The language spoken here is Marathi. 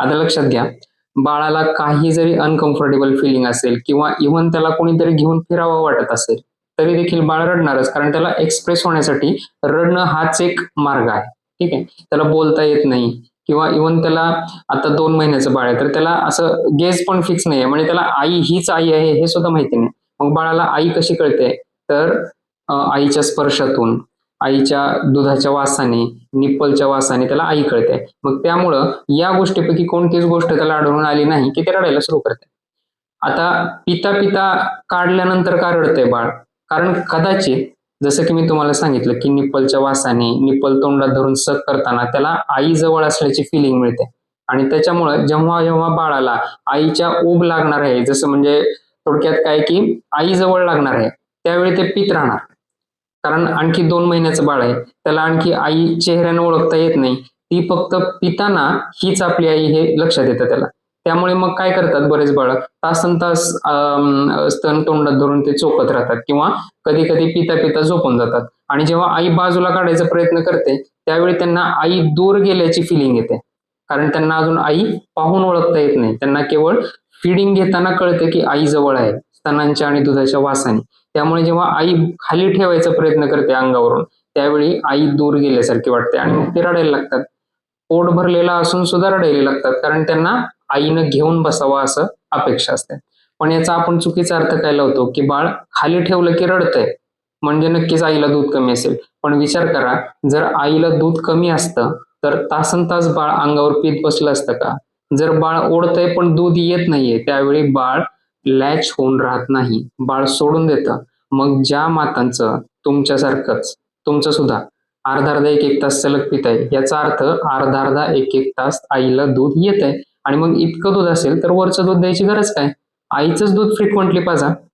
आता लक्षात घ्या, बाळाला काही जरी अनकम्फर्टेबल फिलिंग असेल किंवा इव्हन त्याला कोणीतरी घेऊन फिरावं वाटत असेल, तरी देखील बाळ रडणारच. कारण त्याला एक्सप्रेस होण्यासाठी रडणं हाच एक मार्ग आहे. ठीक आहे. त्याला बोलता येत नाही किंवा इव्हन त्याला आता 2 महिन्याचं बाळ आहे, तर त्याला असं गेज पण फिक्स नाहीये. म्हणजे त्याला आई हीच आई आहे हे सुद्धा माहिती नाही. मग बाळाला आई कशी कळते? तर आईच्या स्पर्शातून, आईच्या दुधाच्या वासाने, निप्पलच्या वासाने त्याला आई कळते. मग त्यामुळं या गोष्टीपैकी कोणतीच गोष्ट त्याला आढळून आली नाही, की ते रडायला सुरू करते. आता पिता-पिता काढल्यानंतर का रडतंय बाळ? कारण कदाचित जसं की मी तुम्हाला सांगितलं, की निप्पलच्या वासाने, निप्पल तोंडात धरून सक करताना त्याला आई जवळ असल्याची फिलिंग मिळते आणि त्याच्यामुळं जेव्हा-जेव्हा बाळाला आईच्या ऊब लागणार आहे, जसं म्हणजे थोडक्यात काय, की आई जवळ लागणार आहे, त्यावेळी ते पीत राहणार. कारण आणखी 2 महिन्याचं बाळ आहे. त्याला आणखी आई चेहऱ्याने ओळखता येत नाही. ती फक्त पिताना हीच आपली आई हे लक्षात येतं त्याला. त्यामुळे मग काय करतात बरेच बाळं तासंतास स्तन तोंडात धरून ते चोखत राहतात किंवा कधी-कधी पिता-पिता झोपून जातात आणि जेव्हा आई बाजूला काढायचा प्रयत्न करते, त्यावेळी त्यांना आई दूर गेल्याची फिलिंग येते. कारण त्यांना अजून आई पाहून ओळखता येत नाही. त्यांना केवळ फीडिंग घेताना कळते, की आई जवळ आहे, स्तनांच्या आणि दुधाच्या वासाने. त्यामुळे जेव्हा आई खाली ठेवायचा प्रयत्न करते अंगावरून, त्यावेळी आई दूर गेल्यासारखी वाटते आणि मग ते रडायला लागतात. पोट भरलेलं असून सुद्धा रडायला लागतात कारण त्यांना आईनं घेऊन बसावं असं अपेक्षा असते. पण याचा आपण चुकीचा अर्थ काय लावतो, की बाळ खाली ठेवलं की रडतंय, म्हणजे नक्कीच आईला दूध कमी असेल. पण विचार करा, जर आईला दूध कमी असतं, तर तासनतास बाळ अंगावर पीत बसलं असतं का? जर बाळ ओढतंय पण दूध येत नाहीये, त्यावेळी बाळ लॅच होऊन राहत नाही. बाळ सोडून देतं. मग ज्या मातांचं तुमच्यासारखंच, तुमचं सुद्धा अर्धा-अर्धा, 1-1 तास सलग पिताय, याचा अर्थ अर्धा-अर्धा, 1-1 तास आईला दूध येतंय आणि मग इतकं दूध असेल तर वरचं दूध द्यायची गरज काय? आईचंच दूध फ्रिक्वेंटली पाजा.